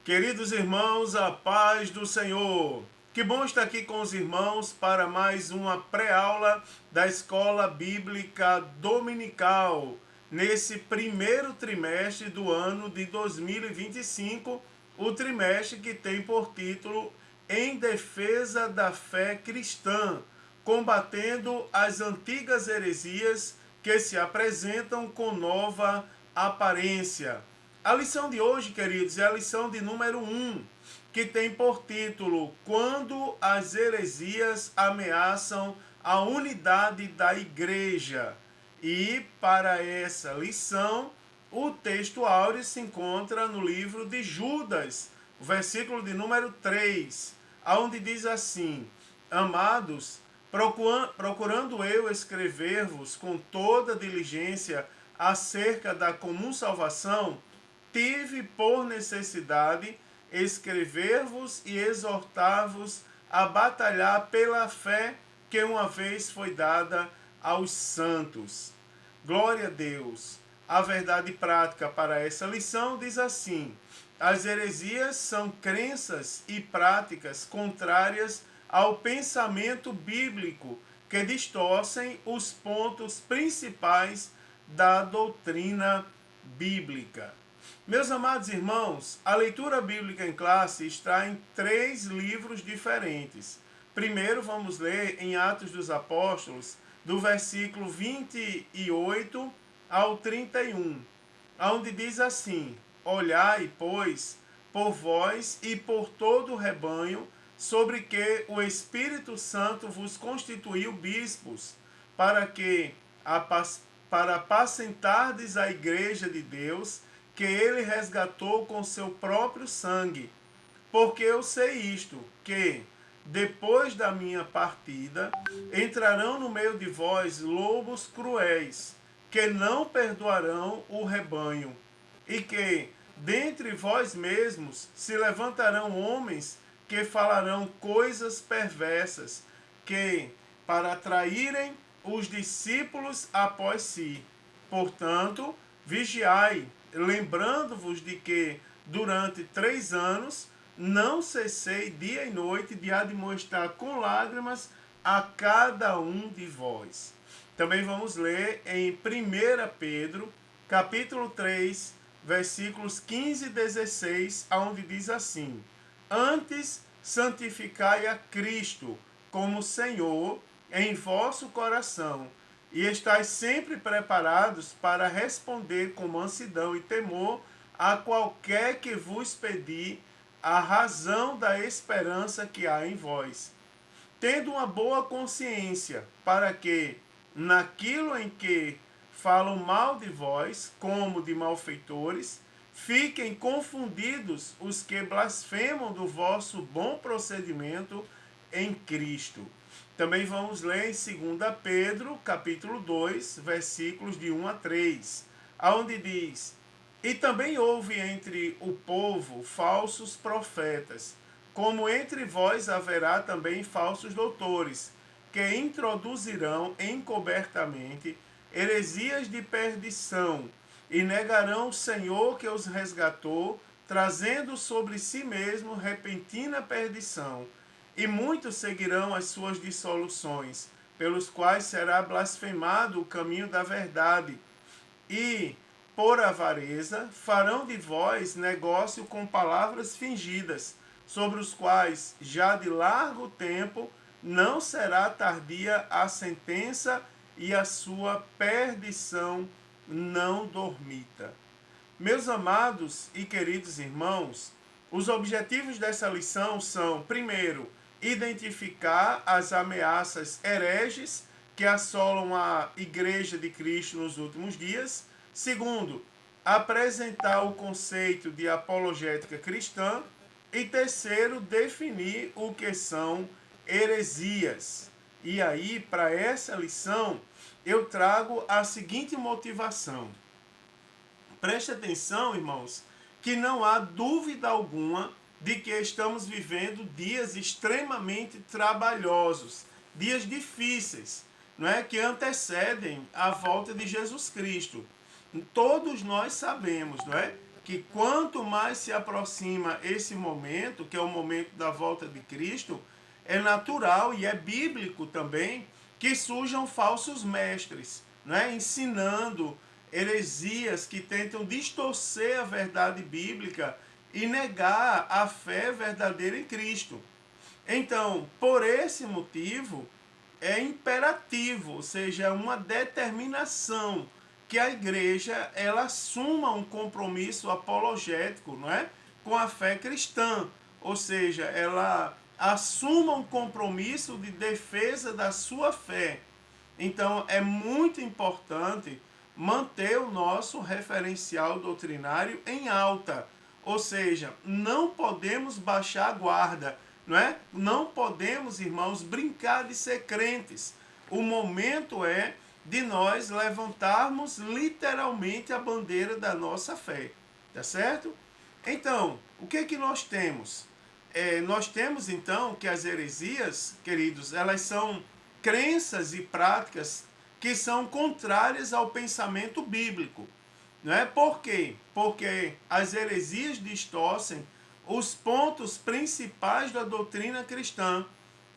Queridos irmãos, a paz do Senhor. Que bom estar aqui com os irmãos para mais uma pré-aula da Escola Bíblica Dominical, nesse primeiro trimestre do ano de 2025, o trimestre que tem por título Em Defesa da Fé Cristã, combatendo as antigas heresias que se apresentam com nova aparência. A lição de hoje, queridos, é a lição de número 1, que tem por título Quando as heresias ameaçam a unidade da igreja. E para essa lição, o texto áureo se encontra no livro de Judas, o versículo de número 3, onde diz assim: Amados, procurando eu escrever-vos com toda diligência acerca da comum salvação, tive por necessidade escrever-vos e exortar-vos a batalhar pela fé que uma vez foi dada aos santos. Glória a Deus. A verdade prática para essa lição diz assim: as heresias são crenças e práticas contrárias ao pensamento bíblico que distorcem os pontos principais da doutrina bíblica. Meus amados irmãos, a leitura bíblica em classe está em 3 livros diferentes. Primeiro vamos ler em Atos dos Apóstolos, do versículo 28 ao 31, onde diz assim: Olhai, pois, por vós e por todo o rebanho, sobre que o Espírito Santo vos constituiu bispos, para apacentardes a igreja de Deus, que ele resgatou com seu próprio sangue. Porque eu sei isto, que, depois da minha partida, entrarão no meio de vós lobos cruéis, que não perdoarão o rebanho, e que, dentre vós mesmos, se levantarão homens que falarão coisas perversas, que, para atraírem os discípulos após si. Portanto, vigiai, lembrando-vos de que, durante 3 anos, não cessei dia e noite de admoestar com lágrimas a cada um de vós. Também vamos ler em 1 Pedro, capítulo 3, versículos 15 e 16, onde diz assim: Antes santificai a Cristo como Senhor em vosso coração, e estais sempre preparados para responder com mansidão e temor a qualquer que vos pedir a razão da esperança que há em vós, tendo uma boa consciência, para que, naquilo em que falam mal de vós, como de malfeitores, fiquem confundidos os que blasfemam do vosso bom procedimento em Cristo. Também vamos ler em 2 Pedro, capítulo 2, versículos de 1 a 3, onde diz: E também houve entre o povo falsos profetas, como entre vós haverá também falsos doutores, que introduzirão encobertamente heresias de perdição, e negarão o Senhor que os resgatou, trazendo sobre si mesmo repentina perdição. E muitos seguirão as suas dissoluções, pelos quais será blasfemado o caminho da verdade. E, por avareza, farão de vós negócio com palavras fingidas, sobre os quais, já de largo tempo, não será tardia a sentença e a sua perdição não dormita. Meus amados e queridos irmãos, os objetivos dessa lição são, primeiro, identificar as ameaças hereges que assolam a Igreja de Cristo nos últimos dias. Segundo, apresentar o conceito de apologética cristã. E terceiro, definir o que são heresias. E aí, para essa lição, eu trago a seguinte motivação. Preste atenção, irmãos, que não há dúvida alguma de que estamos vivendo dias extremamente trabalhosos, dias difíceis, não é, que antecedem a volta de Jesus Cristo. Todos nós sabemos, não é, que quanto mais se aproxima esse momento, que é o momento da volta de Cristo, é natural e é bíblico também que surjam falsos mestres, né? Ensinando heresias que tentam distorcer a verdade bíblica e negar a fé verdadeira em Cristo. Então, por esse motivo, é imperativo, ou seja, é uma determinação que a igreja ela assuma um compromisso apologético, não é? Com a fé cristã, ou seja, ela assuma um compromisso de defesa da sua fé. Então, é muito importante manter o nosso referencial doutrinário em alta, ou seja, não podemos baixar a guarda, não é? Não podemos, irmãos, brincar de ser crentes. O momento é de nós levantarmos literalmente a bandeira da nossa fé, tá certo? Então, o que é que nós temos? Nós temos então que as heresias, queridos, elas são crenças e práticas que são contrárias ao pensamento bíblico. Não é? Por quê? Porque as heresias distorcem os pontos principais da doutrina cristã,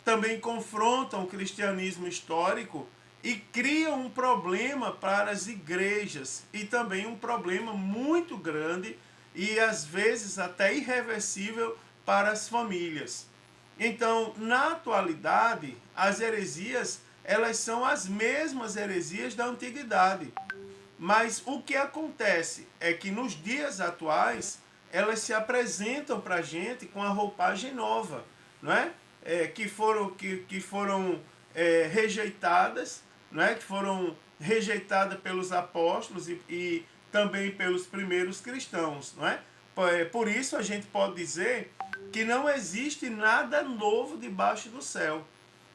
também confrontam o cristianismo histórico e criam um problema para as igrejas e também um problema muito grande e às vezes até irreversível para as famílias. Então, na atualidade, as heresias, elas são as mesmas heresias da antiguidade. Mas o que acontece é que nos dias atuais, elas se apresentam para a gente com a roupagem nova, não é? Que foram rejeitadas, não é? Que foram rejeitadas pelos apóstolos e também pelos primeiros cristãos, não é? Por isso a gente pode dizer que não existe nada novo debaixo do céu.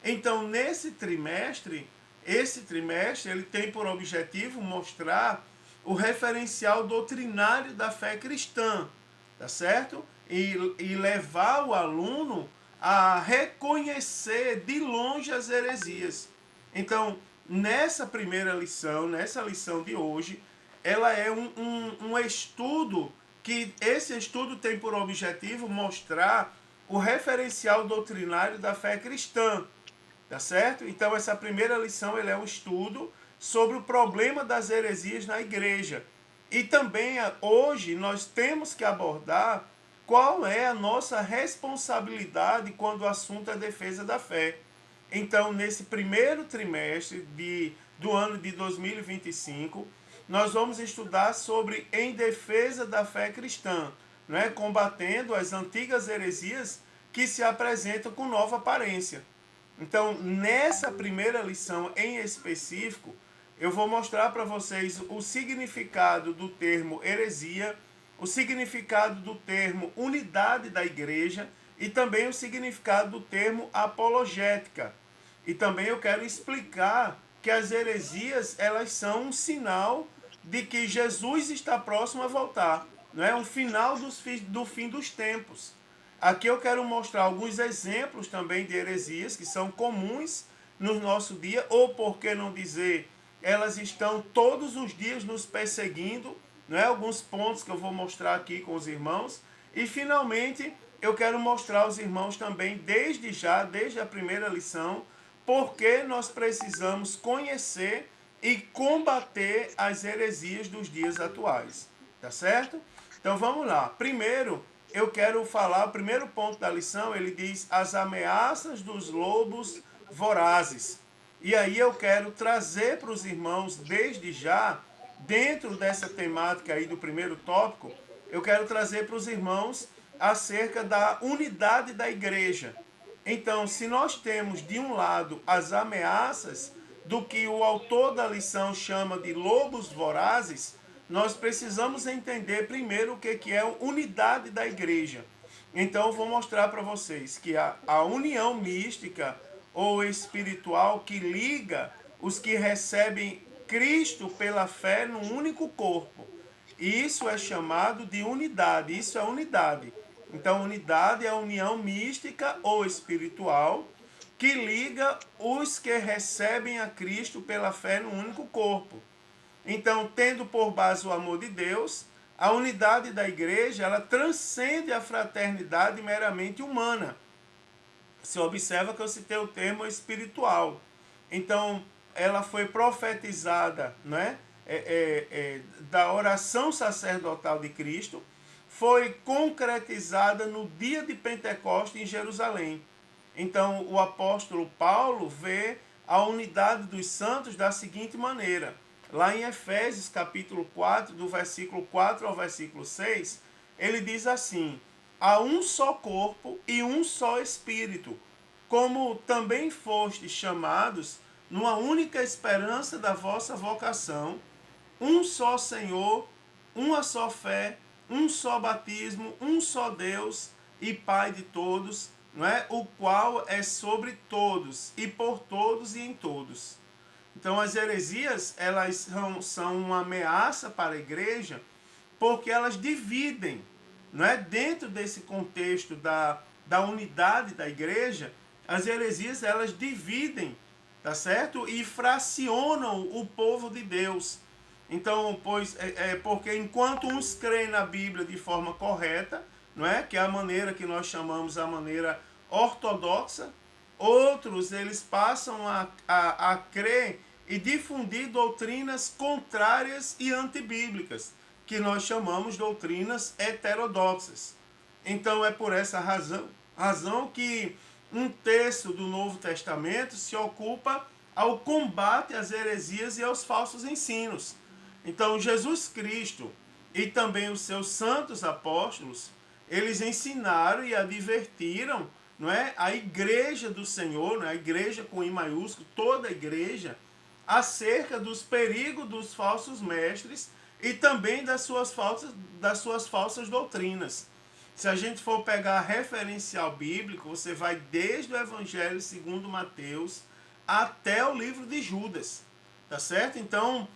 Então, esse trimestre, ele tem por objetivo mostrar o referencial doutrinário da fé cristã, tá certo? E levar o aluno a reconhecer de longe as heresias. Então, nessa primeira lição, nessa lição de hoje, ela é um estudo que esse estudo tem por objetivo mostrar o referencial doutrinário da fé cristã, tá certo? Então essa primeira lição ele é um estudo sobre o problema das heresias na igreja. E também hoje nós temos que abordar qual é a nossa responsabilidade quando o assunto é a defesa da fé. Então, nesse primeiro trimestre do ano de 2025, nós vamos estudar sobre em defesa da fé cristã, né? Combatendo as antigas heresias que se apresentam com nova aparência. Então, nessa primeira lição em específico, eu vou mostrar para vocês o significado do termo heresia, o significado do termo unidade da igreja e também o significado do termo apologética. E também eu quero explicar que as heresias, elas são um sinal de que Jesus está próximo a voltar, não é? Um final do fim dos tempos. Aqui eu quero mostrar alguns exemplos também de heresias que são comuns no nosso dia, ou por que não dizer, elas estão todos os dias nos perseguindo, não é? Alguns pontos que eu vou mostrar aqui com os irmãos. E finalmente eu quero mostrar aos irmãos também, desde a primeira lição, porque nós precisamos conhecer e combater as heresias dos dias atuais. Tá certo? Então vamos lá. Primeiro, eu quero falar, o primeiro ponto da lição, ele diz as ameaças dos lobos vorazes. E aí eu quero trazer para os irmãos, desde já, dentro dessa temática aí do primeiro tópico, eu quero trazer para os irmãos acerca da unidade da igreja. Então, se nós temos de um lado as ameaças do que o autor da lição chama de lobos vorazes, nós precisamos entender primeiro o que é a unidade da igreja. Então eu vou mostrar para vocês que a união mística ou espiritual que liga os que recebem Cristo pela fé num único corpo. Isso é chamado de unidade, isso é unidade. Então unidade é a união mística ou espiritual que liga os que recebem a Cristo pela fé num único corpo. Então, tendo por base o amor de Deus, a unidade da igreja, ela transcende a fraternidade meramente humana. Você observa que eu citei o termo espiritual. Então, ela foi profetizada, né, da oração sacerdotal de Cristo, foi concretizada no dia de Pentecostes em Jerusalém. Então, o apóstolo Paulo vê a unidade dos santos da seguinte maneira. Lá em Efésios, capítulo 4, do versículo 4 ao versículo 6, ele diz assim: há um só corpo e um só espírito, como também fostes chamados numa única esperança da vossa vocação, um só Senhor, uma só fé, um só batismo, um só Deus e Pai de todos, não é? O qual é sobre todos e por todos e em todos. Então as heresias, elas são uma ameaça para a igreja, porque elas dividem, não é? Dentro desse contexto da unidade da igreja, as heresias, elas dividem, tá certo? E fracionam o povo de Deus. Então, porque enquanto uns creem na Bíblia de forma correta, não é? Que é a maneira que nós chamamos a maneira ortodoxa, outros eles passam a crer e difundir doutrinas contrárias e antibíblicas, que nós chamamos doutrinas heterodoxas. Então é por essa razão que um terço do Novo Testamento se ocupa ao combate às heresias e aos falsos ensinos. Então Jesus Cristo e também os seus santos apóstolos, eles ensinaram e advertiram, não é, a igreja do Senhor, não é, a igreja com I maiúsculo, toda a igreja, acerca dos perigos dos falsos mestres e também das suas falsas doutrinas. Se a gente for pegar referencial bíblico, você vai desde o Evangelho segundo Mateus até o livro de Judas, tá certo? Então,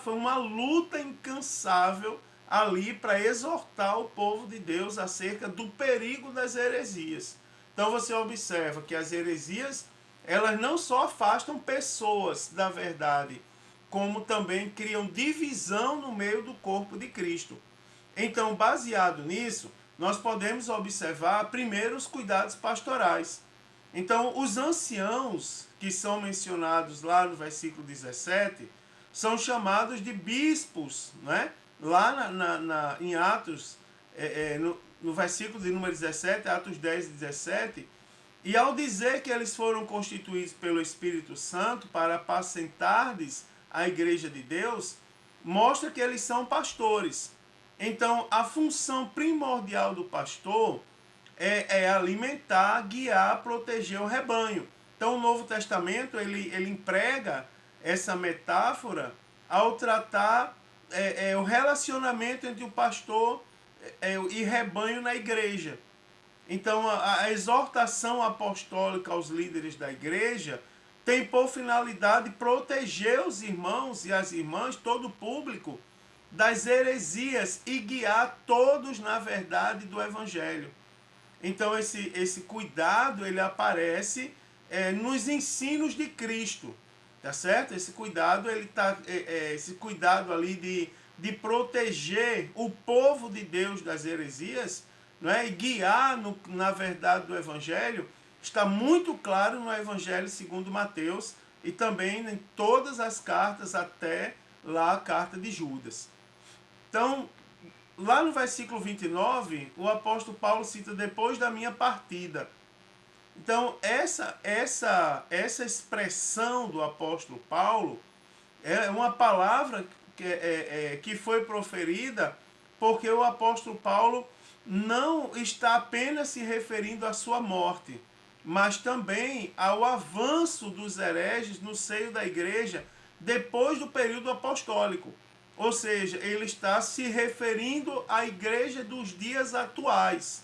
foi uma luta incansável ali para exortar o povo de Deus acerca do perigo das heresias. Então você observa que as heresias, elas não só afastam pessoas da verdade, como também criam divisão no meio do corpo de Cristo. Então, baseado nisso, nós podemos observar primeiro os cuidados pastorais. Então, os anciãos que são mencionados lá no versículo 17 são chamados de bispos, né? Lá em Atos, no versículo de número 17, Atos 10 e 17, e ao dizer que eles foram constituídos pelo Espírito Santo para apacentardes a igreja de Deus, mostra que eles são pastores. Então, a função primordial do pastor é alimentar, guiar, proteger o rebanho. Então, o Novo Testamento, ele emprega essa metáfora ao tratar o relacionamento entre o pastor e rebanho na igreja. Então, a exortação apostólica aos líderes da igreja tem por finalidade proteger os irmãos e as irmãs, todo o público, das heresias e guiar todos na verdade do Evangelho. Então, esse cuidado, ele aparece nos ensinos de Cristo, tá certo? Esse cuidado, esse cuidado ali de proteger o povo de Deus das heresias, não é? E guiar na verdade do Evangelho, está muito claro no Evangelho segundo Mateus e também em todas as cartas, até lá a carta de Judas. Então, lá no versículo 29, o apóstolo Paulo cita depois da minha partida. Então, essa expressão do apóstolo Paulo é uma palavra que foi proferida porque o apóstolo Paulo não está apenas se referindo à sua morte, mas também ao avanço dos hereges no seio da igreja depois do período apostólico. Ou seja, ele está se referindo à igreja dos dias atuais.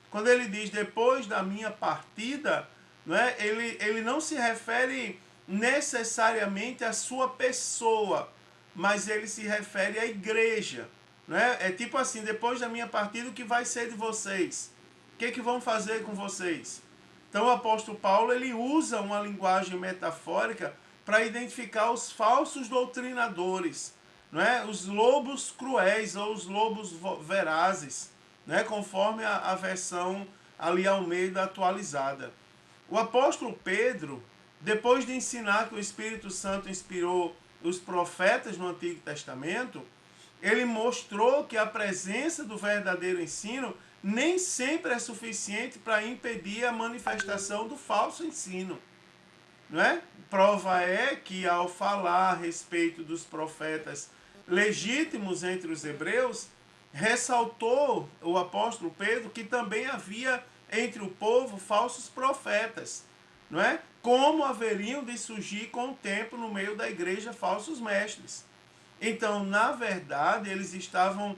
Quando ele diz depois da minha partida, não é? Ele não se refere necessariamente à sua pessoa, mas ele se refere à igreja. Não é? É tipo assim, depois da minha partida, o que vai ser de vocês? O que vão fazer com vocês? Então o apóstolo Paulo, ele usa uma linguagem metafórica para identificar os falsos doutrinadores, não é? Os lobos cruéis ou os lobos verazes, né? Conforme a versão ali Almeida atualizada. O apóstolo Pedro, depois de ensinar que o Espírito Santo inspirou os profetas no Antigo Testamento, ele mostrou que a presença do verdadeiro ensino nem sempre é suficiente para impedir a manifestação do falso ensino. Não é? Prova é que, ao falar a respeito dos profetas legítimos entre os hebreus, ressaltou o apóstolo Pedro que também havia entre o povo falsos profetas, não é? Como haveriam de surgir com o tempo no meio da igreja falsos mestres. Então, na verdade, eles estavam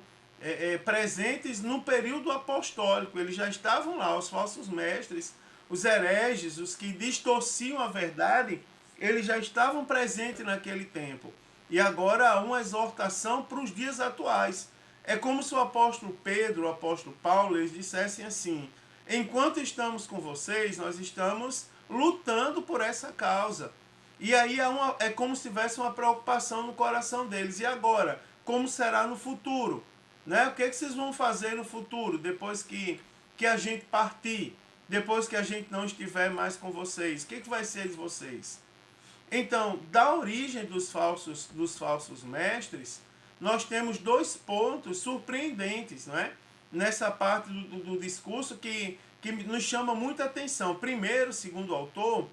presentes no período apostólico, eles já estavam lá, os falsos mestres, os hereges, os que distorciam a verdade, eles já estavam presentes naquele tempo. E agora há uma exortação para os dias atuais. É como se o apóstolo Pedro, o apóstolo Paulo, eles dissessem assim: enquanto estamos com vocês, nós estamos lutando por essa causa. E aí é como se tivesse uma preocupação no coração deles. E agora? Como será no futuro? Né? O que vocês vão fazer no futuro, depois que a gente partir? Depois que a gente não estiver mais com vocês? O que vai ser de vocês? Então, da origem dos falsos mestres, nós temos dois pontos surpreendentes, não é? Nessa parte do discurso que nos chama muita atenção. Primeiro, segundo o autor,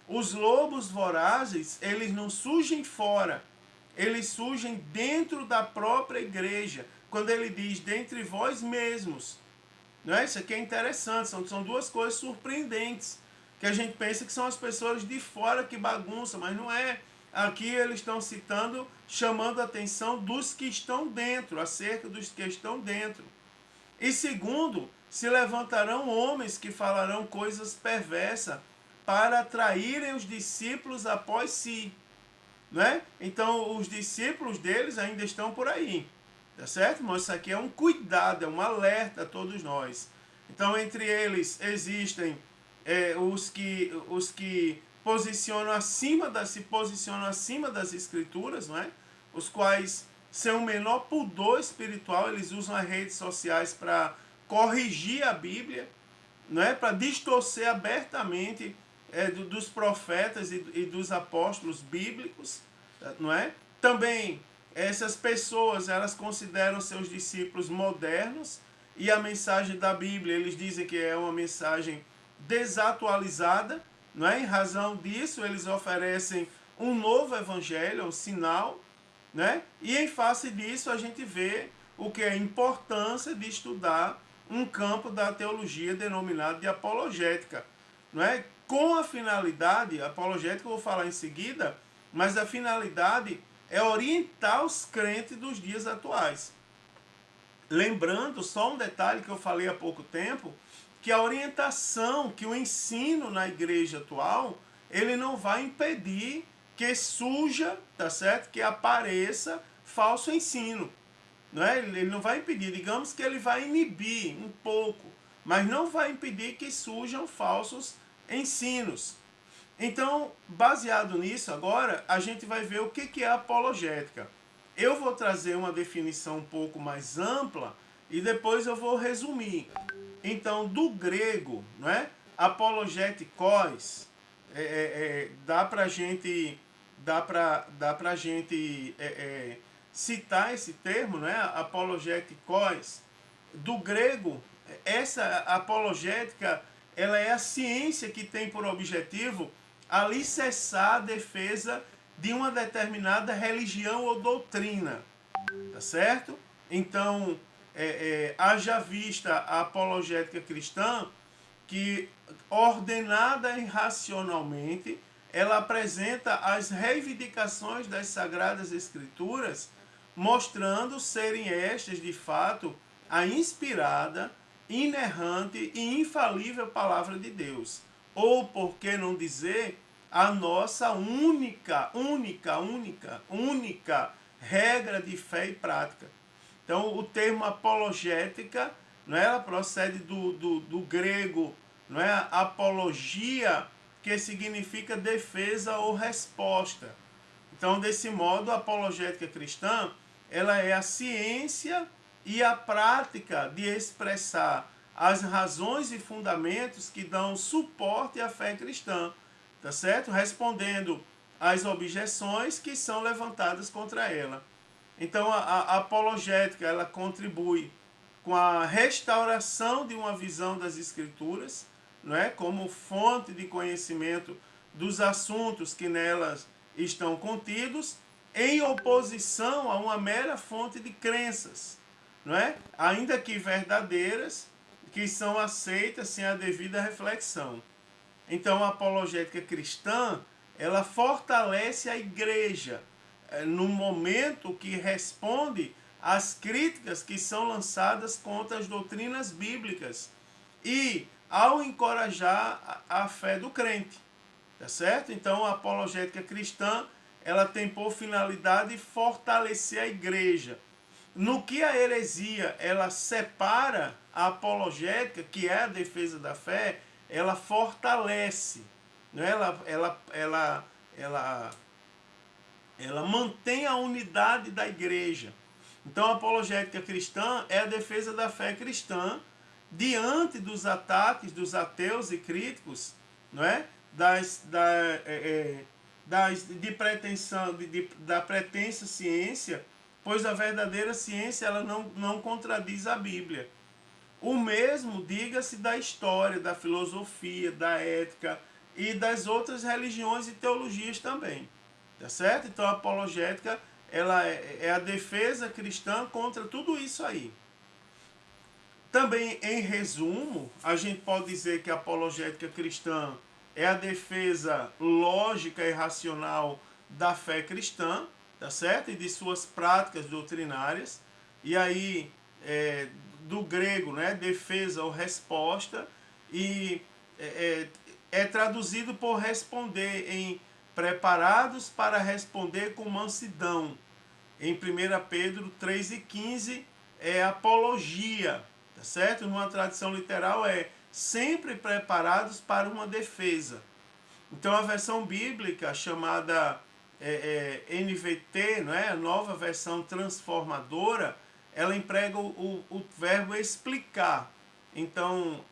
os lobos vorazes, eles não surgem fora, eles surgem dentro da própria igreja. Quando ele diz, dentre vós mesmos. Não é? Isso aqui é interessante, são duas coisas surpreendentes, que a gente pensa que são as pessoas de fora que bagunçam, mas não é. Aqui eles estão citando, chamando a atenção dos que estão dentro, acerca dos que estão dentro. E segundo, se levantarão homens que falarão coisas perversas para atraírem os discípulos após si. Não é? Então, os discípulos deles ainda estão por aí. Tá certo? Mas isso aqui é um cuidado, é um alerta a todos nós. Então, entre eles existem os que se posicionam acima das escrituras, não é? Os quais, sem o menor pudor espiritual, eles usam as redes sociais para corrigir a Bíblia, não é? Para distorcer abertamente dos profetas e dos apóstolos bíblicos, não é? Também essas pessoas, elas consideram seus discípulos modernos, e a mensagem da Bíblia, eles dizem que é uma mensagem desatualizada, não é? Em razão disso, eles oferecem um novo evangelho, um sinal, né? E em face disso, a gente vê o que é a importância de estudar um campo da teologia denominado de apologética, não é? Com a finalidade, apologética eu vou falar em seguida, mas a finalidade é orientar os crentes dos dias atuais. Lembrando, só um detalhe que eu falei há pouco tempo, que a orientação, que o ensino na igreja atual, ele não vai impedir que surja, tá certo? Que apareça falso ensino. Não é? Ele não vai impedir, digamos que ele vai inibir um pouco, mas não vai impedir que surjam falsos ensinos. Então, baseado nisso, agora a gente vai ver o que é apologética. Eu vou trazer uma definição um pouco mais ampla e depois eu vou resumir. Então, do grego, não é? Apologetikos, dá pra gente citar esse termo, não é? Apologetikos. Do grego, essa apologética, ela é a ciência que tem por objetivo alicerçar a defesa de uma determinada religião ou doutrina, tá certo? Então, haja vista a apologética cristã, que, ordenada irracionalmente, ela apresenta as reivindicações das Sagradas Escrituras, mostrando serem estas, de fato, a inspirada, inerrante e infalível palavra de Deus. Ou, por que não dizer, a nossa única regra de fé e prática. Então, o termo apologética, não é? Ela procede do grego, não é? Apologia, que significa defesa ou resposta. Então, desse modo, a apologética cristã, ela é a ciência e a prática de expressar as razões e fundamentos que dão suporte à fé cristã, tá certo? Respondendo às objeções que são levantadas contra ela. Então a apologética, ela contribui com a restauração de uma visão das escrituras, não é? Como fonte de conhecimento dos assuntos que nelas estão contidos, em oposição a uma mera fonte de crenças, não é? Ainda que verdadeiras, que são aceitas sem a devida reflexão. Então a apologética cristã, ela fortalece a igreja no momento que responde às críticas que são lançadas contra as doutrinas bíblicas e ao encorajar a fé do crente, tá certo? Então a apologética cristã, ela tem por finalidade fortalecer a igreja. No que a heresia, ela separa a apologética, que é a defesa da fé, ela fortalece, né? Ela mantém a unidade da igreja. Então a apologética cristã é a defesa da fé cristã diante dos ataques dos ateus e críticos, não é? Da pretensa ciência, pois a verdadeira ciência, ela não contradiz a Bíblia. O mesmo diga-se da história, da filosofia, da ética e das outras religiões e teologias também. Tá certo? Então a apologética, ela é a defesa cristã contra tudo isso aí. Também, em resumo, a gente pode dizer que a apologética cristã é a defesa lógica e racional da fé cristã, tá certo? E de suas práticas doutrinárias. E aí, do grego, né, defesa ou resposta, e é traduzido por responder em preparados para responder com mansidão. Em 1 Pedro 3,15 é apologia, tá certo? Numa tradução literal é sempre preparados para uma defesa. Então a versão bíblica chamada NVT, não é? A nova versão transformadora, ela emprega o verbo explicar. Então,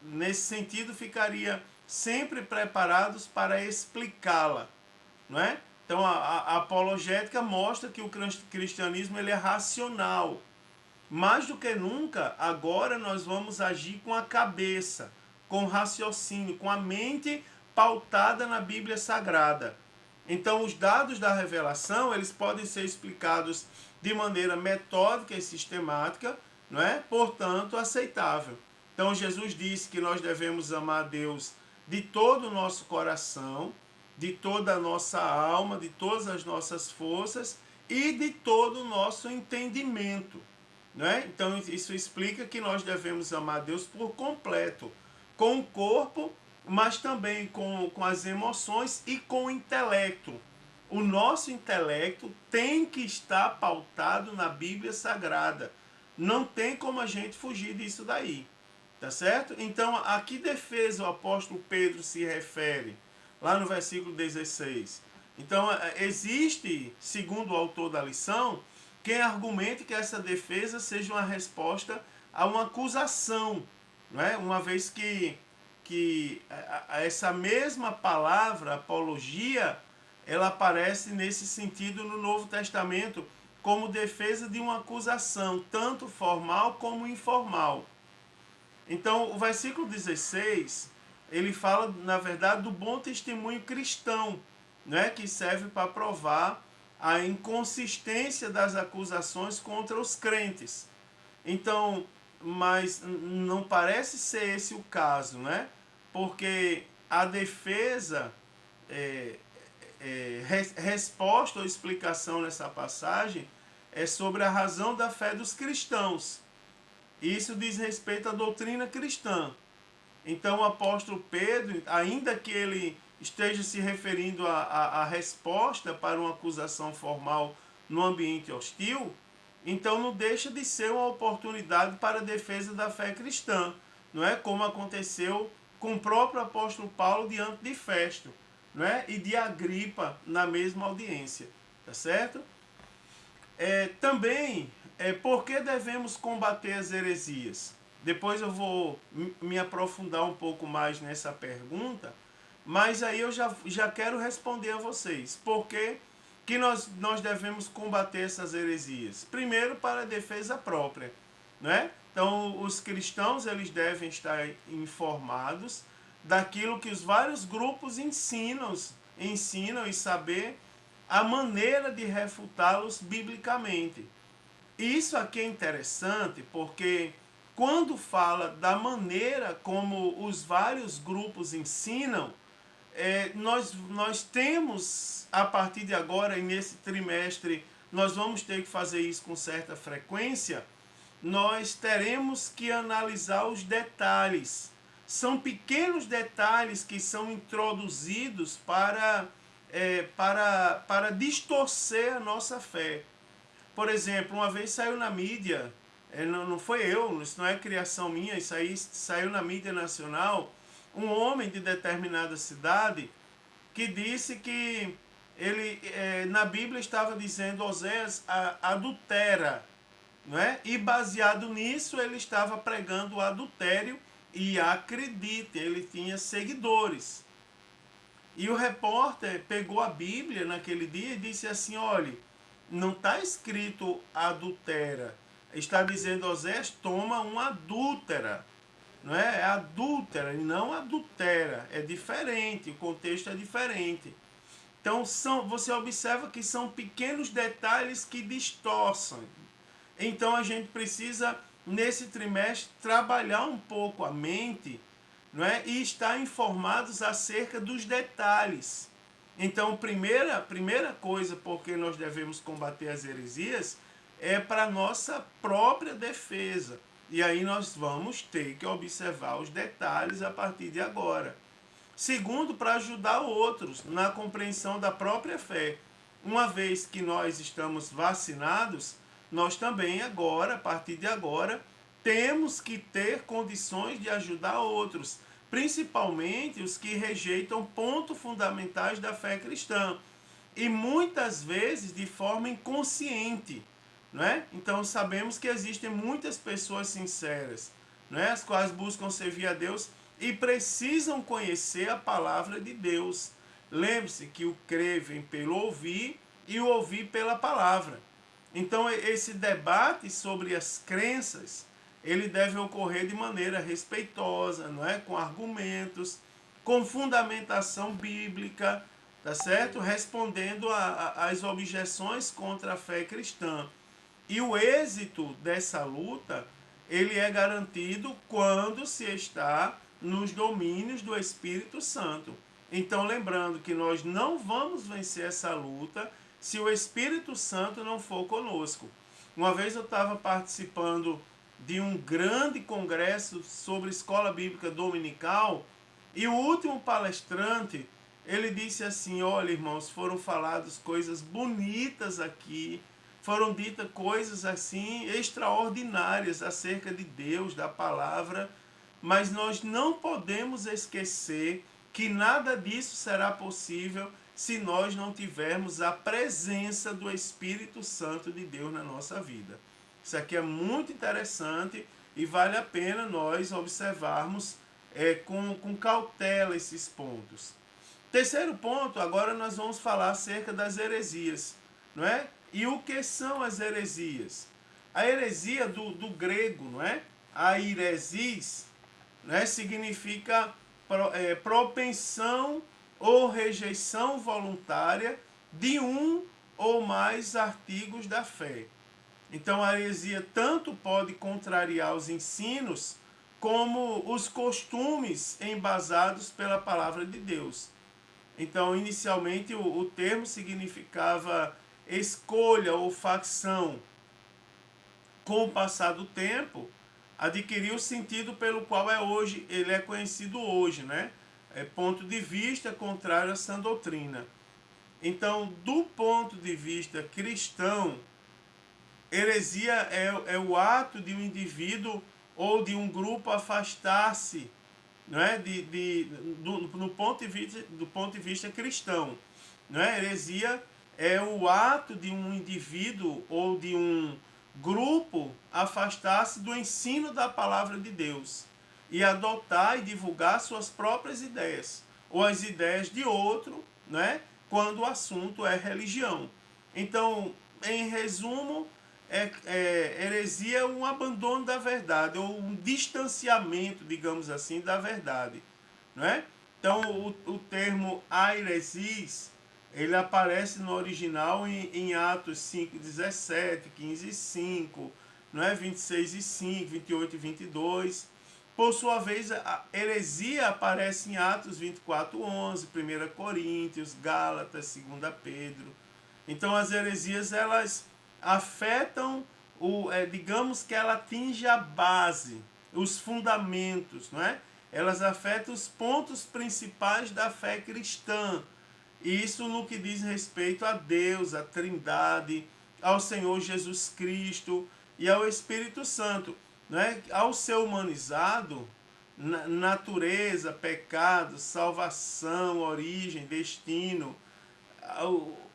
nesse sentido, ficaria sempre preparados para explicá-la, não é? Então a apologética mostra que o cristianismo, ele é racional. Mais do que nunca, agora nós vamos agir com a cabeça, com raciocínio, com a mente pautada na Bíblia Sagrada. Então os dados da revelação, eles podem ser explicados de maneira metódica e sistemática, não é? Portanto, aceitável. Então Jesus disse que nós devemos amar a Deus de todo o nosso coração, de toda a nossa alma, de todas as nossas forças e de todo o nosso entendimento. Não é? Então isso explica que nós devemos amar a Deus por completo, com o corpo, mas também com as emoções e com o intelecto. O nosso intelecto tem que estar pautado na Bíblia Sagrada. Não tem como a gente fugir disso daí. Tá certo? Então, a que defesa o apóstolo Pedro se refere? Lá no versículo 16. Então, existe, segundo o autor da lição, quem argumente que essa defesa seja uma resposta a uma acusação, não é? Uma vez que essa mesma palavra, apologia, ela aparece nesse sentido no Novo Testamento como defesa de uma acusação, tanto formal como informal. Então, o versículo 16, ele fala, na verdade, do bom testemunho cristão, né, que serve para provar a inconsistência das acusações contra os crentes. Então, mas não parece ser esse o caso, né? Porque a defesa, resposta ou explicação nessa passagem é sobre a razão da fé dos cristãos. Isso diz respeito à doutrina cristã. Então o apóstolo Pedro, ainda que ele esteja se referindo à resposta para uma acusação formal no ambiente hostil, então não deixa de ser uma oportunidade para a defesa da fé cristã, não é? Como aconteceu com o próprio apóstolo Paulo diante de Festo, não é? E de Agripa na mesma audiência, tá certo? Também, por que devemos combater as heresias? Depois eu vou me aprofundar um pouco mais nessa pergunta, mas aí eu já quero responder a vocês. Por que nós devemos combater essas heresias? Primeiro, para a defesa própria, né? Então, os cristãos eles devem estar informados daquilo que os vários grupos ensinam e saber a maneira de refutá-los biblicamente. Isso aqui é interessante porque quando fala da maneira como os vários grupos ensinam, nós temos, a partir de agora, e nesse trimestre, nós vamos ter que fazer isso com certa frequência, nós teremos que analisar os detalhes. São pequenos detalhes que são introduzidos para distorcer a nossa fé. Por exemplo, uma vez saiu na mídia, não foi eu, isso não é criação minha, isso aí saiu na mídia nacional, um homem de determinada cidade que disse que ele na Bíblia estava dizendo Oséias adultera, não é? E baseado nisso ele estava pregando o adultério e acredite, ele tinha seguidores. E o repórter pegou a Bíblia naquele dia e disse assim, olha, não está escrito adultera, está dizendo Oséias toma uma adúltera, não é? É adúltera e não adultera, é diferente, o contexto é diferente. Então você observa que são pequenos detalhes que distorcem. Então a gente precisa, nesse trimestre, trabalhar um pouco a mente, não é? E estar informados acerca dos detalhes. Então, primeira coisa por que nós devemos combater as heresias é para nossa própria defesa. E aí nós vamos ter que observar os detalhes a partir de agora. Segundo, para ajudar outros na compreensão da própria fé. Uma vez que nós estamos vacinados, nós também agora, a partir de agora, temos que ter condições de ajudar outros, principalmente os que rejeitam pontos fundamentais da fé cristã, e muitas vezes de forma inconsciente, não é? Então sabemos que existem muitas pessoas sinceras, não é? As quais buscam servir a Deus e precisam conhecer a palavra de Deus. Lembre-se que o crer vem pelo ouvir e o ouvir pela palavra. Então esse debate sobre as crenças, ele deve ocorrer de maneira respeitosa, não é? Com argumentos, com fundamentação bíblica, tá certo? Respondendo às objeções contra a fé cristã. E o êxito dessa luta, ele é garantido quando se está nos domínios do Espírito Santo. Então, lembrando que nós não vamos vencer essa luta se o Espírito Santo não for conosco. Uma vez eu estava participando de um grande congresso sobre escola bíblica dominical e o último palestrante, ele disse assim, olha irmãos, foram faladas coisas bonitas aqui, foram ditas coisas assim extraordinárias acerca de Deus, da palavra, mas nós não podemos esquecer que nada disso será possível se nós não tivermos a presença do Espírito Santo de Deus na nossa vida. Isso aqui é muito interessante e vale a pena nós observarmos com cautela esses pontos. Terceiro ponto, agora nós vamos falar acerca das heresias, não é? E o que são as heresias? A heresia do grego, não é? A heresis, né, significa propensão ou rejeição voluntária de um ou mais artigos da fé. Então a heresia tanto pode contrariar os ensinos como os costumes embasados pela palavra de Deus. Então, inicialmente, o termo significava escolha ou facção. Com o passar do tempo, adquiriu o sentido pelo qual ele é conhecido hoje, né? Ponto de vista contrário à sã doutrina. Então, do ponto de vista cristão, heresia é o ato de um indivíduo ou de um grupo afastar-se, não é? do ponto de vista cristão. Não é? Heresia é o ato de um indivíduo ou de um grupo afastar-se do ensino da palavra de Deus e adotar e divulgar suas próprias ideias ou as ideias de outro, né, quando o assunto é religião. Então, em resumo, heresia é um abandono da verdade ou um distanciamento, digamos assim, da verdade, não é? Então, o termo airesis, ele aparece no original em Atos 5:17, 15:5, não é? 26:5, 28 e 22. Por sua vez, a heresia aparece em Atos 24:11, 1 Coríntios, Gálatas, 2 Pedro. Então, as heresias, elas afetam, digamos que ela atinge a base, os fundamentos, não é? Elas afetam os pontos principais da fé cristã. Isso no que diz respeito a Deus, a Trindade, ao Senhor Jesus Cristo e ao Espírito Santo. Não é? Ao ser humanizado, natureza, pecado, salvação, origem, destino,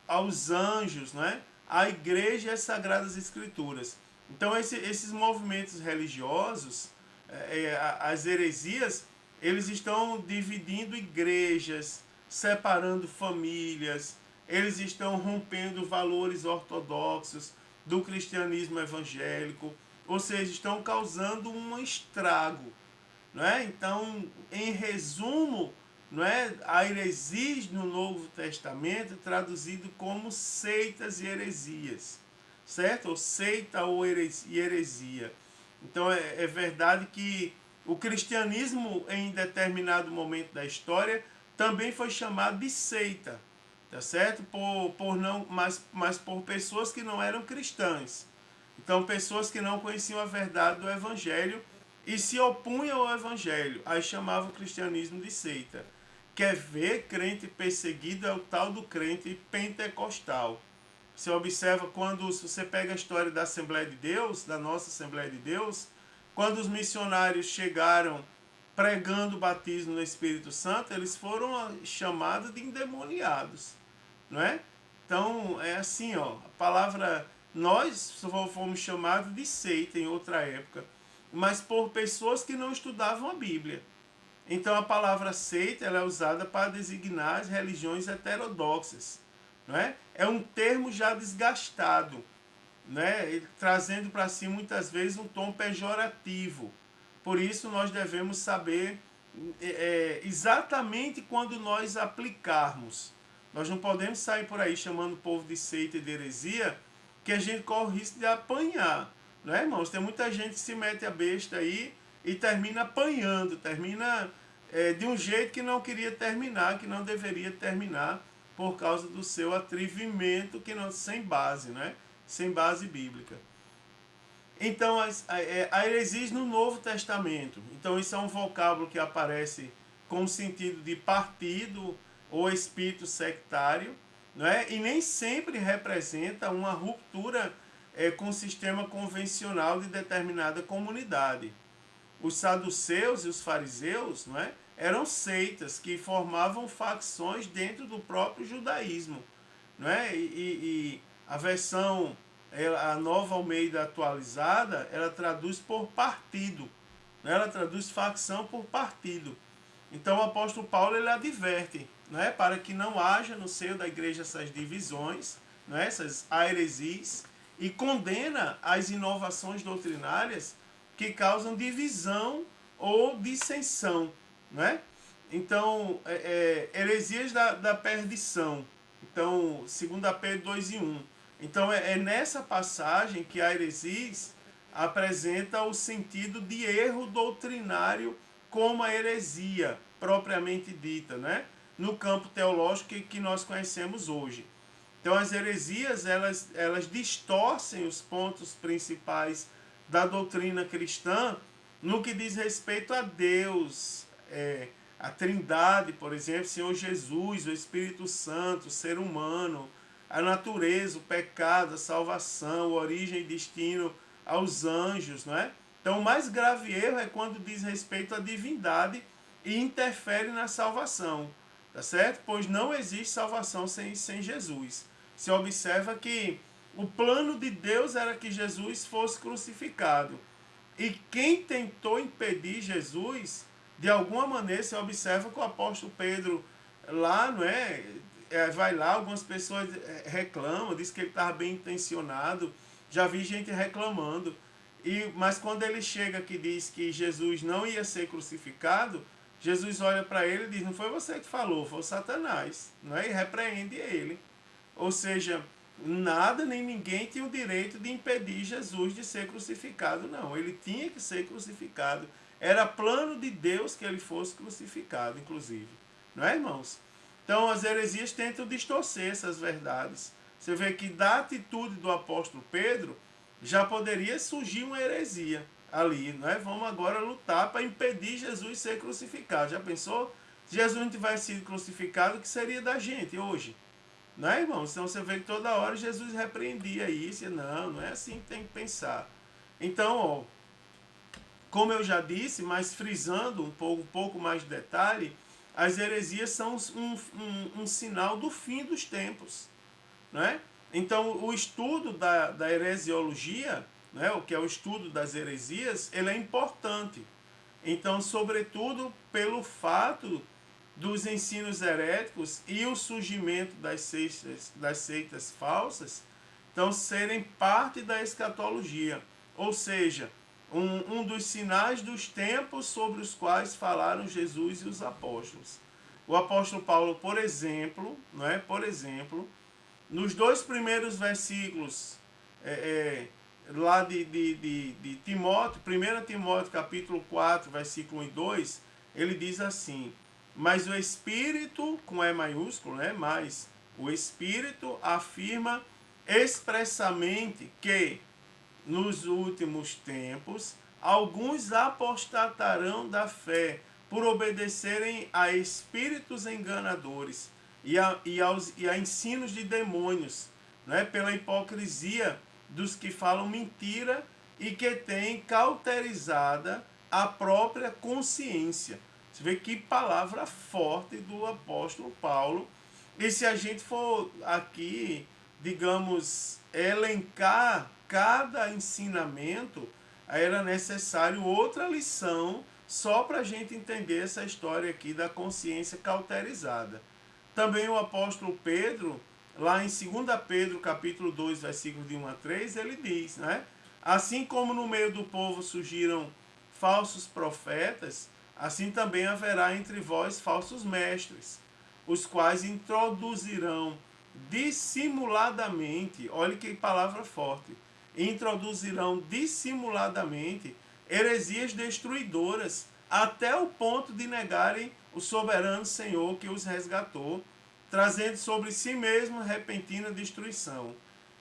aos anjos, não é? A igreja e as sagradas escrituras. Então esses movimentos religiosos, as heresias, eles estão dividindo igrejas, separando famílias, eles estão rompendo valores ortodoxos do cristianismo evangélico, ou seja, estão causando um estrago, não é? Então, em resumo, não é, a heresia no Novo Testamento traduzido como seitas e heresias, certo? Ou seita ou heresia. Então é verdade que o cristianismo em determinado momento da história também foi chamado de seita, tá certo? Mas por pessoas que não eram cristãs. Então, pessoas que não conheciam a verdade do evangelho e se opunham ao evangelho. Aí chamavam o cristianismo de seita. Quer ver crente perseguido é o tal do crente pentecostal. Você observa quando você pega a história da Assembleia de Deus, da nossa Assembleia de Deus, quando os missionários chegaram pregando o batismo no Espírito Santo, eles foram chamados de endemoniados, não é? Então, é assim, ó, a palavra, nós fomos chamados de seita em outra época, mas por pessoas que não estudavam a Bíblia. Então, a palavra seita, ela é usada para designar as religiões heterodoxas, não é? É um termo já desgastado, né? Trazendo para si muitas vezes um tom pejorativo. Por isso nós devemos saber exatamente quando nós aplicarmos. Nós não podemos sair por aí chamando o povo de seita e de heresia, que a gente corre o risco de apanhar. Não é, irmãos? Tem muita gente que se mete a besta aí e termina apanhando, termina de um jeito que não queria terminar, que não deveria terminar, por causa do seu atrevimento que não, sem base, né? Sem base bíblica. Então, a heresia no Novo Testamento. Então, isso é um vocábulo que aparece com o sentido de partido ou espírito sectário, não é? E nem sempre representa uma ruptura com o sistema convencional de determinada comunidade. Os saduceus e os fariseus, não é? Eram seitas que formavam facções dentro do próprio judaísmo, não é? E a versão, a Nova Almeida atualizada, ela traduz por partido, né? Ela traduz facção por partido. Então o apóstolo Paulo, ele adverte, não é? Para que não haja no seio da igreja essas divisões, não é? Essas heresias, e condena as inovações doutrinárias que causam divisão ou dissensão, não é? Então, heresias da perdição. Então, 2 Pedro 2:1. Então, é nessa passagem que a heresias apresenta o sentido de erro doutrinário como a heresia propriamente dita, né? No campo teológico que nós conhecemos hoje. Então, as heresias, elas distorcem os pontos principais da doutrina cristã no que diz respeito a Deus, a Trindade, por exemplo, Senhor Jesus, o Espírito Santo, o ser humano, a natureza, o pecado, a salvação, a origem e destino aos anjos, não é? Então, o mais grave erro é quando diz respeito à divindade e interfere na salvação, tá certo? Pois não existe salvação sem Jesus. se observa que o plano de Deus era que Jesus fosse crucificado. E quem tentou impedir Jesus, de alguma maneira, se observa que o apóstolo Pedro lá, não é? Vai lá, algumas pessoas reclamam, diz que ele estava bem intencionado. Já vi gente reclamando. Mas quando ele chega que diz que Jesus não ia ser crucificado, Jesus olha para ele e diz, não foi você que falou, foi o Satanás. Não é? E repreende ele. Ou seja, nada nem ninguém tinha o direito de impedir Jesus de ser crucificado, não. Ele tinha que ser crucificado. Era plano de Deus que ele fosse crucificado, inclusive. Não é, irmãos? Então, as heresias tentam distorcer essas verdades. Você vê que da atitude do apóstolo Pedro, já poderia surgir uma heresia ali, não é? Vamos agora lutar para impedir Jesus de ser crucificado. Já pensou? Se Jesus não tivesse sido crucificado, o que seria da gente hoje? Não é, irmão? Então você vê que toda hora Jesus repreendia isso. Não, não é assim que tem que pensar. Então, ó, como eu já disse, mas frisando um pouco mais de detalhe, as heresias são um sinal do fim dos tempos. Não é? Então, o estudo da heresiologia, né, o que é o estudo das heresias, ele é importante. Então, sobretudo pelo fato dos ensinos heréticos e o surgimento das seitas falsas, então serem parte da escatologia, ou seja, um dos sinais dos tempos sobre os quais falaram Jesus e os apóstolos. O apóstolo Paulo, por exemplo, não é? Por exemplo, nos 2 primeiros versículos lá de Timóteo, 1 Timóteo capítulo 4, versículo 1 e 2, ele diz assim, mas o Espírito, com E maiúsculo, né? Mas o Espírito afirma expressamente que nos últimos tempos alguns apostatarão da fé por obedecerem a espíritos enganadores e a ensinos de demônios, né? Pela hipocrisia dos que falam mentira e que têm cauterizada a própria consciência. Você vê que palavra forte do apóstolo Paulo. E se a gente for aqui, digamos, elencar cada ensinamento, aí era necessário outra lição só para a gente entender essa história aqui da consciência cauterizada. Também o apóstolo Pedro, lá em 2 Pedro capítulo 2, versículo de 1 a 3, ele diz, né? Assim como no meio do povo surgiram falsos profetas, assim também haverá entre vós falsos mestres, os quais introduzirão dissimuladamente, olha que palavra forte, introduzirão dissimuladamente heresias destruidoras, até o ponto de negarem o soberano Senhor que os resgatou, trazendo sobre si mesmo repentina destruição.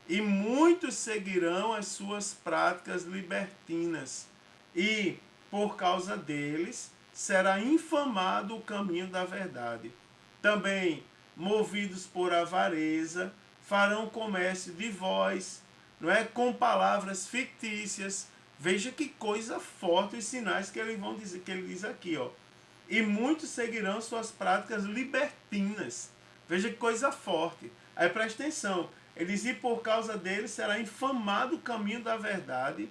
E muitos seguirão as suas práticas libertinas, e, por causa deles, será infamado o caminho da verdade. Também, movidos por avareza, farão comércio de vós, não é, com palavras fictícias. Veja que coisa forte os sinais que ele vão dizer, que ele diz aqui, ó. E muitos seguirão suas práticas libertinas. Veja que coisa forte. Aí presta atenção. Ele diz, e por causa dele será infamado o caminho da verdade,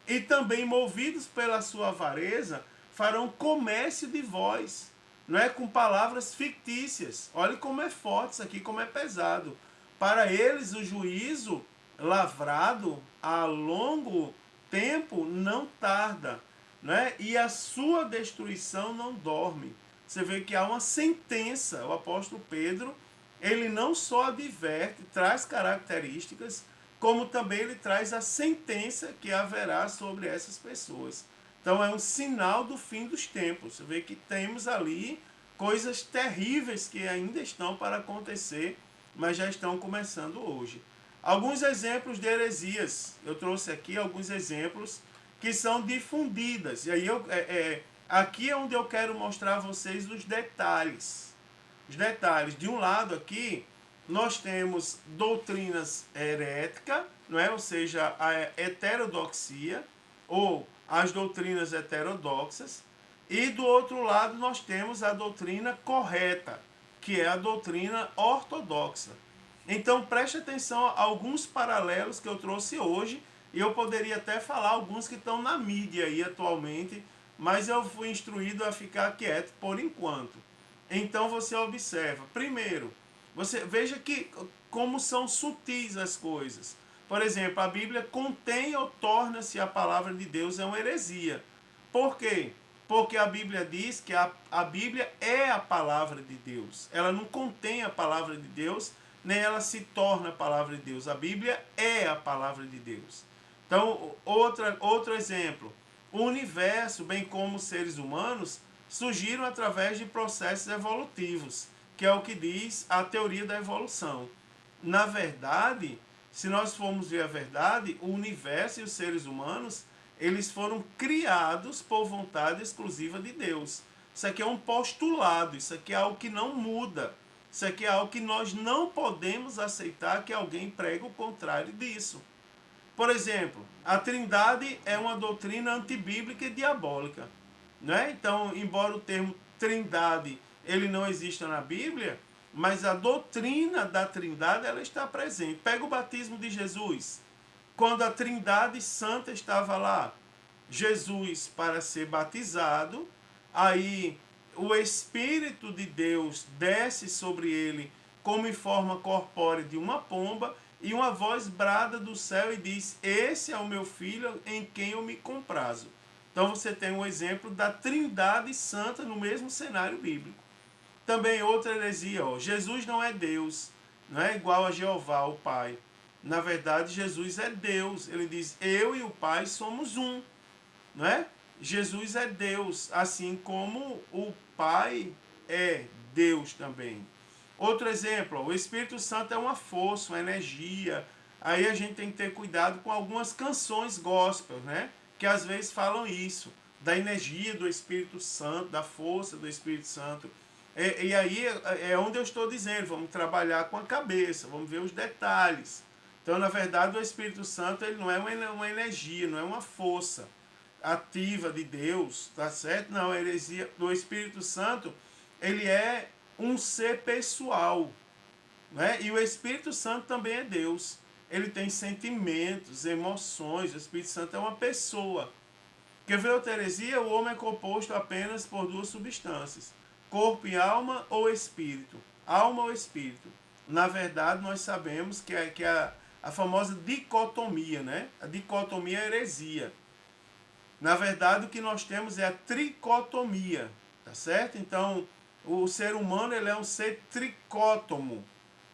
e também movidos pela sua avareza, farão comércio de vós, não é, com palavras fictícias. Olha como é forte isso aqui, como é pesado. Para eles o juízo lavrado a longo tempo não tarda, né? E a sua destruição não dorme. Você vê que há uma sentença. O apóstolo Pedro, ele não só adverte, traz características, como também ele traz a sentença que haverá sobre essas pessoas. Então é um sinal do fim dos tempos. Você vê que temos ali coisas terríveis que ainda estão para acontecer, mas já estão começando hoje. Alguns exemplos de heresias. Eu trouxe aqui alguns exemplos que são difundidas. E aí aqui é onde eu quero mostrar a vocês os detalhes. Os detalhes. De um lado aqui, nós temos doutrinas heréticas, não é? Ou seja, a heterodoxia, ou as doutrinas heterodoxas, e do outro lado nós temos a doutrina correta, que é a doutrina ortodoxa. Então preste atenção a alguns paralelos que eu trouxe hoje, e eu poderia até falar alguns que estão na mídia aí atualmente, mas eu fui instruído a ficar quieto por enquanto. Então você observa, primeiro, você veja que como são sutis as coisas. Por exemplo, a Bíblia contém ou torna-se a palavra de Deus é uma heresia. Por quê? Porque a Bíblia diz que a Bíblia é a palavra de Deus. Ela não contém a palavra de Deus, nem ela se torna a palavra de Deus. A Bíblia é a palavra de Deus. Então, outro exemplo. O universo, bem como os seres humanos, surgiram através de processos evolutivos, que é o que diz a teoria da evolução. Na verdade, se nós formos ver a verdade, o universo e os seres humanos, eles foram criados por vontade exclusiva de Deus. Isso aqui é um postulado, isso aqui é algo que não muda. Isso aqui é algo que nós não podemos aceitar que alguém pregue o contrário disso. Por exemplo, a Trindade é uma doutrina antibíblica e diabólica. Né? Então, embora o termo Trindade ele não exista na Bíblia, mas a doutrina da Trindade ela está presente. Pega o batismo de Jesus. Quando a Trindade Santa estava lá, Jesus, para ser batizado, aí o Espírito de Deus desce sobre ele como em forma corpórea de uma pomba, e uma voz brada do céu e diz: esse é o meu filho em quem eu me comprazo. Então você tem um exemplo da Trindade Santa no mesmo cenário bíblico. Também outra heresia, ó, Jesus não é Deus, não é igual a Jeová, o Pai. Na verdade, Jesus é Deus. Ele diz: eu e o Pai somos um. Não é? Jesus é Deus, assim como o Pai é Deus também. Outro exemplo, o Espírito Santo é uma força, uma energia. Aí a gente tem que ter cuidado com algumas canções gospel, né? Que às vezes falam isso, da energia do Espírito Santo, da força do Espírito Santo. E aí é onde eu estou dizendo, vamos trabalhar com a cabeça, vamos ver os detalhes. Então, na verdade, o Espírito Santo ele não é uma energia, não é uma força ativa de Deus, tá certo? Não, a heresia do Espírito Santo, ele é um ser pessoal, né? E o Espírito Santo também é Deus. Ele tem sentimentos, emoções. O Espírito Santo é uma pessoa. Quer ver outra heresia? O homem é composto apenas por duas substâncias: corpo e alma ou espírito. Alma ou espírito. Na verdade, nós sabemos que a famosa dicotomia, né? A dicotomia é heresia. Na verdade, o que nós temos é a tricotomia, tá certo? Então, o ser humano ele é um ser tricótomo,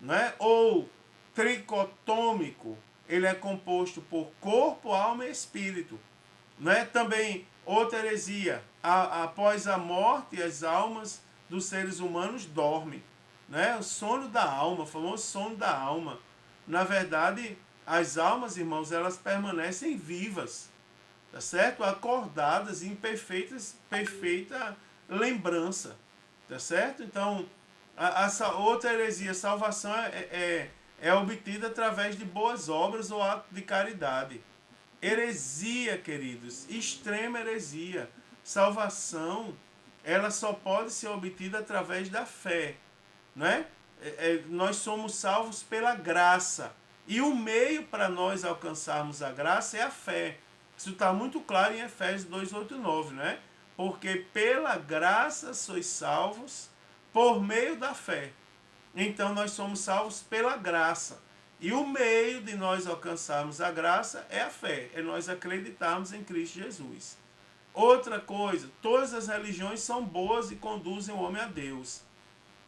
né? Ou tricotômico. Ele é composto por corpo, alma e espírito. Né? Também outra heresia, após a morte, as almas dos seres humanos dormem. Né? O sono da alma, o famoso sono da alma. Na verdade, as almas, irmãos, elas permanecem vivas, tá certo? Acordadas em perfeita lembrança, tá certo? Então, a outra heresia, salvação é obtida através de boas obras ou ato de caridade. Heresia, queridos, extrema heresia. Salvação, ela só pode ser obtida através da fé, né? Nós somos salvos pela graça. E o meio para nós alcançarmos a graça é a fé. Isso está muito claro em Efésios 2:8-9, né? Porque pela graça sois salvos por meio da fé. Então nós somos salvos pela graça. E o meio de nós alcançarmos a graça é a fé, é nós acreditarmos em Cristo Jesus. Outra coisa, todas as religiões são boas e conduzem o homem a Deus.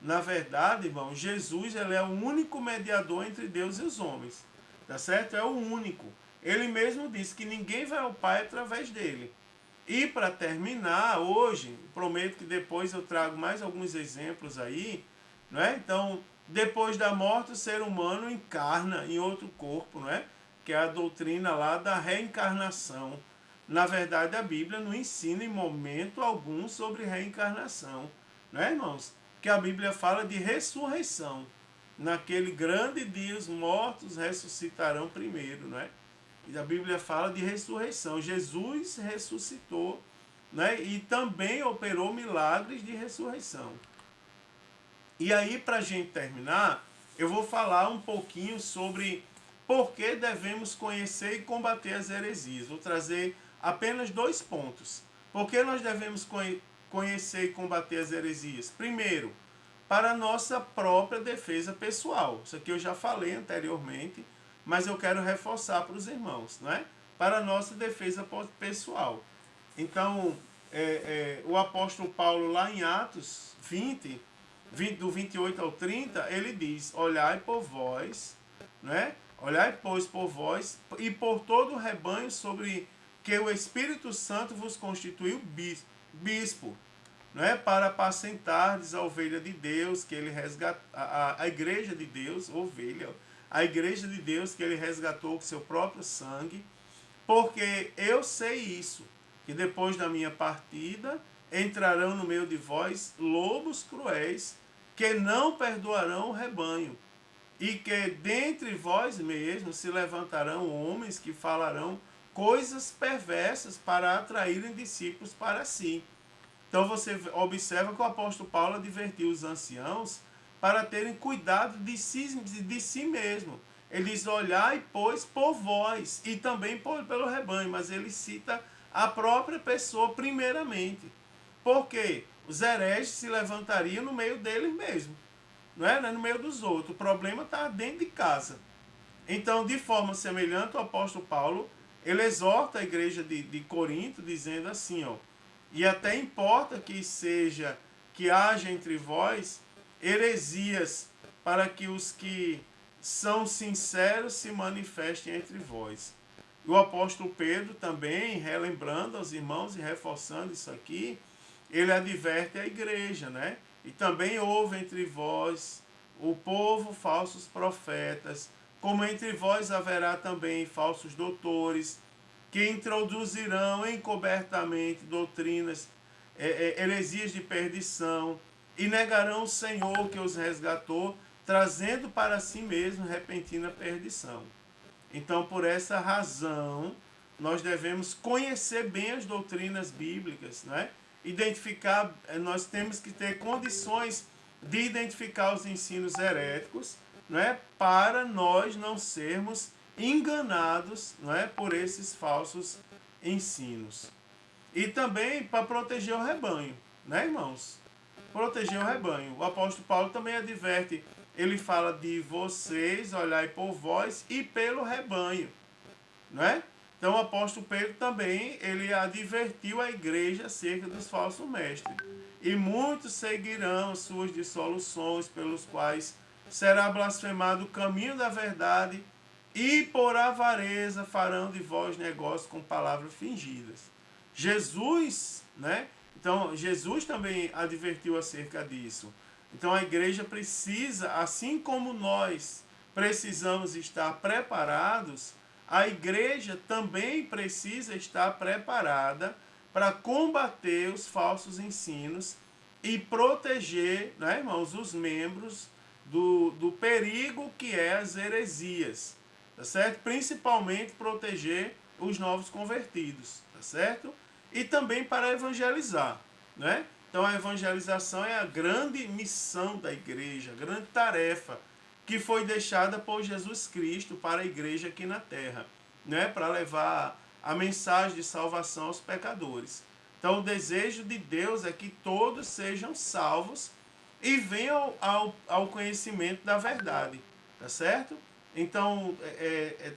Na verdade, irmão, Jesus ele é o único mediador entre Deus e os homens. Tá certo? É o único. Ele mesmo disse que ninguém vai ao Pai através dele. E para terminar, hoje, prometo que depois eu trago mais alguns exemplos aí, não é? Então, depois da morte, o ser humano encarna em outro corpo, não é? Que é a doutrina lá da reencarnação. Na verdade, a Bíblia não ensina em momento algum sobre reencarnação, não é, irmãos? Que a Bíblia fala de ressurreição. Naquele grande dia, os mortos ressuscitarão primeiro, não é? E a Bíblia fala de ressurreição. Jesus ressuscitou, né? E também operou milagres de ressurreição. E aí, para a gente terminar, eu vou falar um pouquinho sobre por que devemos conhecer e combater as heresias. Vou trazer apenas 2 pontos. Por que nós devemos conhecer e combater as heresias? Primeiro, para a nossa própria defesa pessoal. Isso aqui eu já falei anteriormente, mas eu quero reforçar para os irmãos, não é? Para a nossa defesa pessoal. Então, o apóstolo Paulo, lá em Atos 20, do 28 ao 30, ele diz: olhai por vós, né? Olhai, pois, por vós e por todo o rebanho sobre que o Espírito Santo vos constituiu bispo, né? Para apacentardes a ovelha de Deus, que ele resgatou, a igreja de Deus, ovelha, a igreja de Deus que ele resgatou com seu próprio sangue, porque eu sei isso, que depois da minha partida entrarão no meio de vós lobos cruéis, que não perdoarão o rebanho, e que dentre vós mesmos se levantarão homens que falarão coisas perversas para atraírem discípulos para si. Então você observa que o apóstolo Paulo advertiu os anciãos para terem cuidado de si mesmo. Ele diz: olhai, pois, por vós, e também pelo rebanho, mas ele cita a própria pessoa primeiramente. Porque os hereges se levantariam no meio deles mesmo, não é? No meio dos outros. O problema está dentro de casa. Então, de forma semelhante, o apóstolo Paulo, ele exorta a igreja de Corinto, dizendo assim, ó: e até importa que haja entre vós heresias, para que os que são sinceros se manifestem entre vós. E o apóstolo Pedro também, relembrando aos irmãos e reforçando isso aqui, ele adverte a igreja, né? E também houve entre vós o povo falsos profetas, como entre vós haverá também falsos doutores, que introduzirão encobertamente doutrinas, heresias de perdição, e negarão o Senhor que os resgatou, trazendo para si mesmo repentina perdição. Então, por essa razão, nós devemos conhecer bem as doutrinas bíblicas, né? Identificar, nós temos que ter condições de identificar os ensinos heréticos, né? Para nós não sermos enganados, não é, por esses falsos ensinos. E também para proteger o rebanho, né, irmãos? Proteger o rebanho. O apóstolo Paulo também adverte, ele fala de vocês, olhai por vós e pelo rebanho, não é? Então o apóstolo Pedro também, ele advertiu a igreja acerca dos falsos mestres. E muitos seguirão suas dissoluções, pelos quais será blasfemado o caminho da verdade, e por avareza farão de vós negócio com palavras fingidas. Jesus, né? Então, Jesus também advertiu acerca disso. Então, a igreja precisa, assim como nós precisamos estar preparados, a igreja também precisa estar preparada para combater os falsos ensinos e proteger, né, irmãos, os membros do perigo que é as heresias, tá certo? Principalmente proteger os novos convertidos, tá certo? E também para evangelizar, né? Então a evangelização é a grande missão da igreja, a grande tarefa que foi deixada por Jesus Cristo para a igreja aqui na terra, né? Para levar a mensagem de salvação aos pecadores. Então o desejo de Deus é que todos sejam salvos e venham ao conhecimento da verdade, tá certo? Então,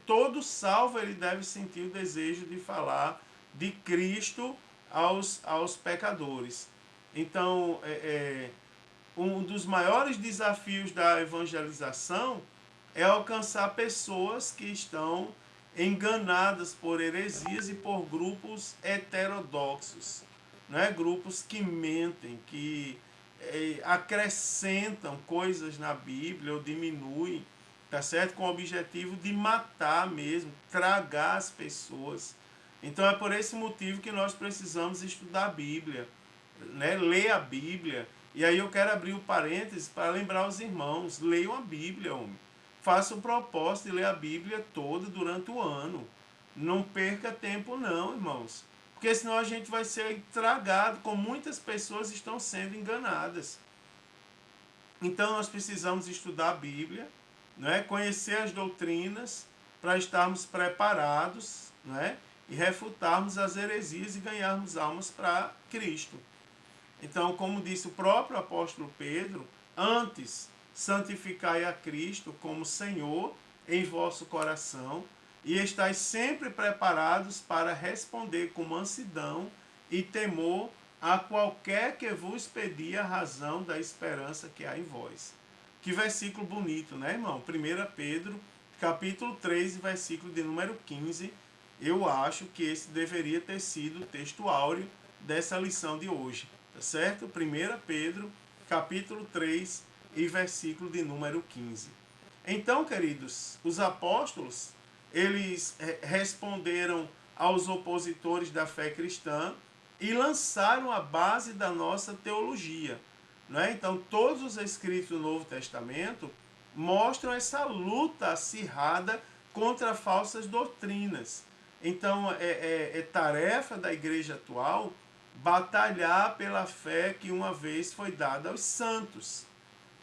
todo salvo ele deve sentir o desejo de falar de Cristo aos pecadores. Então, um dos maiores desafios da evangelização é alcançar pessoas que estão enganadas por heresias e por grupos heterodoxos, né? Grupos que mentem, que acrescentam coisas na Bíblia ou diminuem, tá certo? Com o objetivo de matar mesmo, tragar as pessoas. Então é por esse motivo que nós precisamos estudar a Bíblia, né? Ler a Bíblia. E aí eu quero abrir o parênteses para lembrar os irmãos: leiam a Bíblia, homem. Faça o propósito de ler a Bíblia toda durante o ano. Não perca tempo não, irmãos. Porque senão a gente vai ser tragado, como muitas pessoas estão sendo enganadas. Então nós precisamos estudar a Bíblia, não é? Conhecer as doutrinas para estarmos preparados, não é? E refutarmos as heresias e ganharmos almas para Cristo. Então, como disse o próprio apóstolo Pedro, antes santificai a Cristo como Senhor em vosso coração e estáis sempre preparados para responder com mansidão e temor a qualquer que vos pedir a razão da esperança que há em vós. Que versículo bonito, né, irmão? 1 Pedro, capítulo 3, versículo de número 15. Eu acho que esse deveria ter sido o texto áureo dessa lição de hoje, tá certo? 1 Pedro, capítulo 3 e versículo de número 15. Então, queridos, os apóstolos, eles responderam aos opositores da fé cristã e lançaram a base da nossa teologia. Né? Então, todos os escritos do Novo Testamento mostram essa luta acirrada contra falsas doutrinas. Então, é tarefa da igreja atual batalhar pela fé que uma vez foi dada aos santos.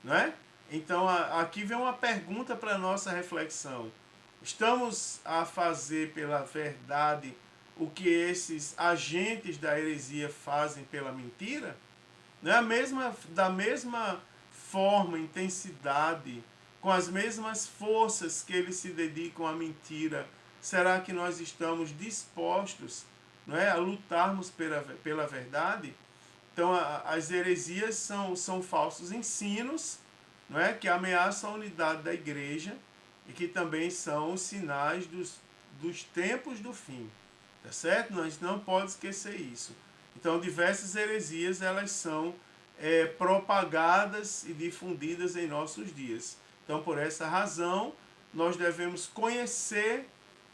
Né? Então, aqui vem uma pergunta para a nossa reflexão. Estamos a fazer pela verdade o que esses agentes da heresia fazem pela mentira? Né? Da mesma forma, intensidade, com as mesmas forças que eles se dedicam à mentira, será que nós estamos dispostos, não é, a lutarmos pela verdade? Então, as heresias são falsos ensinos, não é, que ameaçam a unidade da igreja e que também são os sinais dos tempos do fim. Tá certo? Nós não podemos esquecer isso. Então, diversas heresias, elas são propagadas e difundidas em nossos dias. Então, por essa razão, nós devemos conhecer,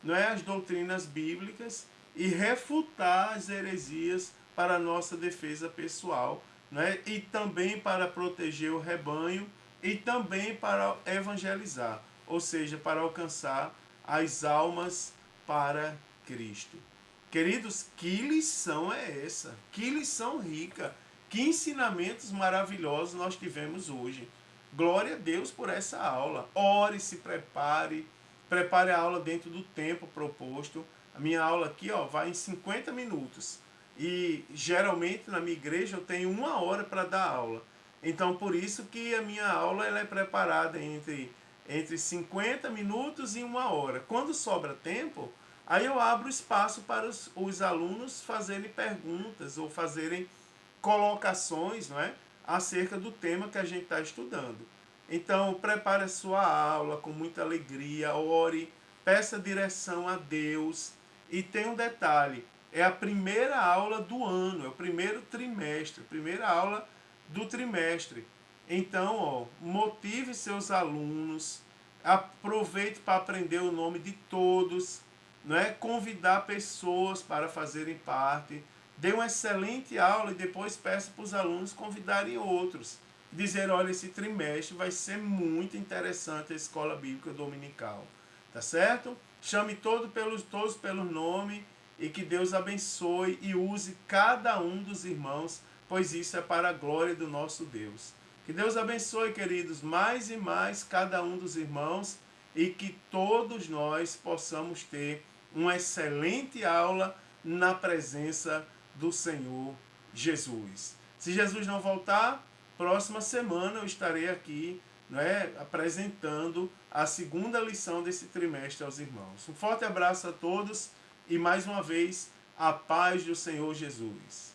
não é, as doutrinas bíblicas e refutar as heresias para a nossa defesa pessoal, não é? E também para proteger o rebanho e também para evangelizar, ou seja, para alcançar as almas para Cristo. Queridos, que lição é essa? Que lição rica! Que ensinamentos maravilhosos nós tivemos hoje. Glória a Deus por essa aula. Ore, se prepare. Prepare a aula dentro do tempo proposto. A minha aula aqui vai em 50 minutos. E geralmente na minha igreja eu tenho 1 hora para dar aula. Então por isso que a minha aula ela é preparada entre 50 minutos e 1 hora. Quando sobra tempo, aí eu abro espaço para os alunos fazerem perguntas ou fazerem colocações, não é, acerca do tema que a gente está estudando. Então, prepare a sua aula com muita alegria, ore, peça direção a Deus. E tem um detalhe, é a primeira aula do ano, é o primeiro trimestre, primeira aula do trimestre. Então, motive seus alunos, aproveite para aprender o nome de todos, não é? Convidar pessoas para fazerem parte, dê uma excelente aula e depois peça para os alunos convidarem outros. Dizer, olha, esse trimestre vai ser muito interessante a escola bíblica dominical. Tá certo? Chame todos pelo nome e que Deus abençoe e use cada um dos irmãos, pois isso é para a glória do nosso Deus. Que Deus abençoe, queridos, mais e mais cada um dos irmãos e que todos nós possamos ter uma excelente aula na presença do Senhor Jesus. Se Jesus não voltar, próxima semana eu estarei aqui, apresentando a segunda lição desse trimestre aos irmãos. Um forte abraço a todos e mais uma vez a paz do Senhor Jesus.